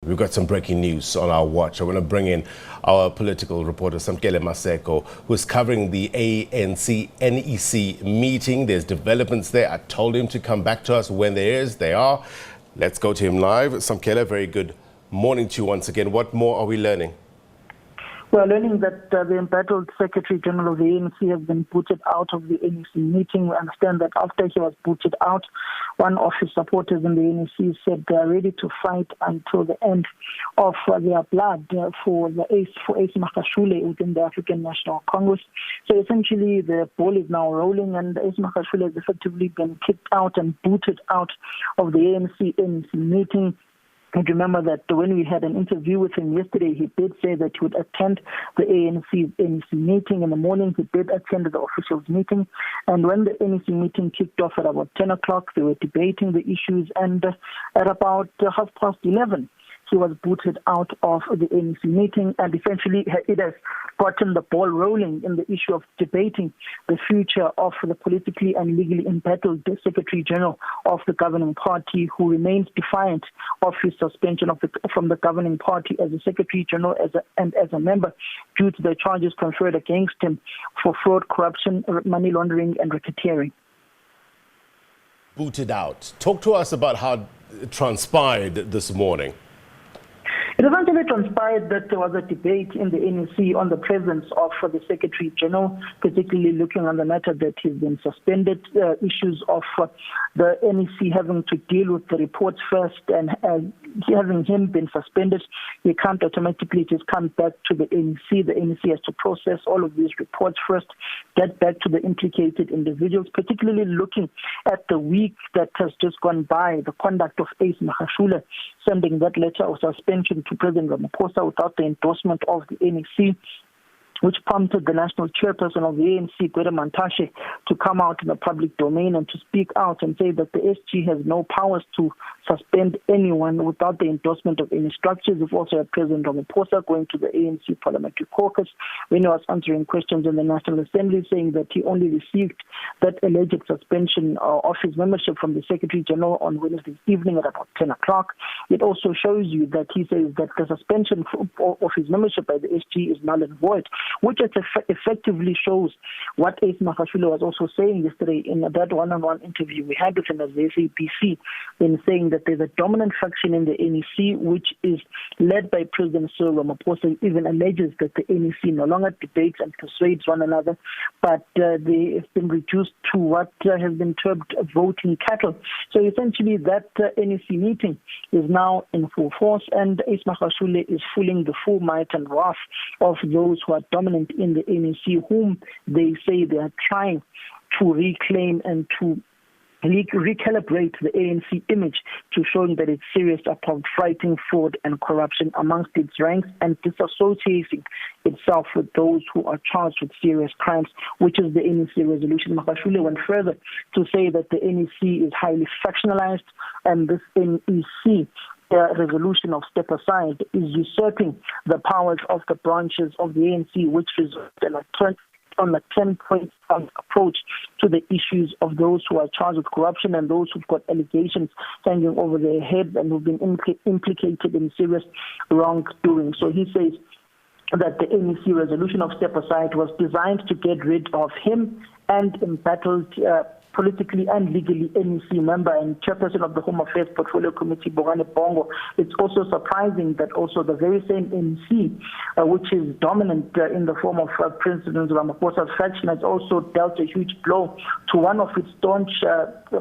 We've got some breaking news on our watch. I want to bring in our political reporter, Samkele Maseko, who's covering the ANC NEC meeting. There's developments there. I told him to come back to us when they are. Let's go to him live. Samkele, very good morning to you once again. What more are we learning? We're learning that the embattled Secretary General of the ANC has been booted out of the NEC meeting. We understand that after he was booted out, one of his supporters in the NEC said they are ready to fight until the end of their blood for Ace Magashule within the African National Congress. So essentially the ball is now rolling, and Ace Magashule has effectively been kicked out and booted out of the ANC NEC meeting. And remember that when we had an interview with him yesterday, he did say that he would attend the ANC NEC meeting in the morning. He did attend the officials meeting. And when the NEC meeting kicked off at about 10 o'clock, they were debating the issues. And at about 11:30, he was booted out of the NEC meeting. And essentially, it has gotten the ball rolling in the issue of debating the future of the politically and legally embattled Secretary General of the governing party, who remains defiant of his suspension from the governing party as a Secretary General and as a member due to the charges conferred against him for fraud, corruption, money laundering and racketeering. Booted out. Talk to us about how it transpired this morning. It eventually transpired that there was a debate in the NEC on the presence of the Secretary General, particularly looking on the matter that he's been suspended, issues of the NEC having to deal with the reports first, and having him been suspended, he can't automatically just come back to the NEC. The NEC has to process all of these reports first, get back to the implicated individuals, particularly looking at the week that has just gone by, the conduct of Ace Magashule, sending that letter of suspension to President Ramaphosa without the endorsement of the NEC, which prompted the national chairperson of the ANC, Gwede Mantashe, to come out in the public domain and to speak out and say that the SG has no powers to suspend anyone without the endorsement of any structures. We've also had President Ramaphosa going to the ANC parliamentary caucus when he was answering questions in the National Assembly, saying that he only received that alleged suspension of his membership from the Secretary General on Wednesday evening at about 10 o'clock. It also shows you that he says that the suspension of his membership by the SG is null and void, which effectively shows what Ace Magashule was also saying yesterday in that one-on-one interview we had with him as the SABC, in saying that there's a dominant faction in the NEC which is led by President Cyril Ramaphosa, even alleges that the NEC no longer debates and persuades one another, but they have been reduced to what has been termed voting cattle. So essentially that NEC meeting is now in full force, and Ace Magashule is feeling the full might and wrath of those who are dominant in the NEC, whom they say they are trying to reclaim and to recalibrate the ANC image to showing that it's serious about fighting fraud and corruption amongst its ranks and disassociating itself with those who are charged with serious crimes, which is the NEC resolution. Magashule went further to say that the NEC is highly factionalized, and this NEC resolution of step aside is usurping the powers of the branches of the ANC, which results on a 10-point approach to the issues of those who are charged with corruption and those who've got allegations hanging over their head and who've been implicated in serious wrongdoing. So he says that the NEC resolution of step aside was designed to get rid of him and embattled politically and legally NEC member and chairperson of the Home Affairs Portfolio Committee, Bongani Bongo. It's also surprising that also the very same NEC, which is dominant in the form of President Ramaphosa's faction, has also dealt a huge blow to one of its staunch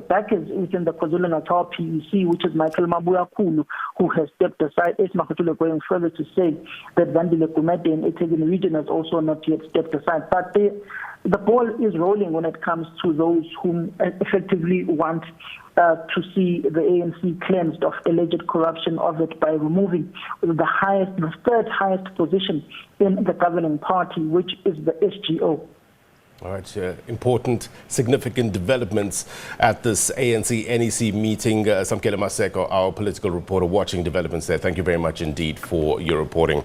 backers within the KwaZulu-Natal PEC, which is Michael Mabuyakulu, who has stepped aside. Ace Magashule going further to say that Vandile Gumede in eThekwini region has also not yet stepped aside. But the ball is rolling when it comes to those whom effectively want to see the ANC cleansed of alleged corruption of it by removing the third highest position in the governing party, which is the SGO. All right, important, significant developments at this ANC NEC meeting. Samkele Maseko, our political reporter, watching developments there. Thank you very much indeed for your reporting.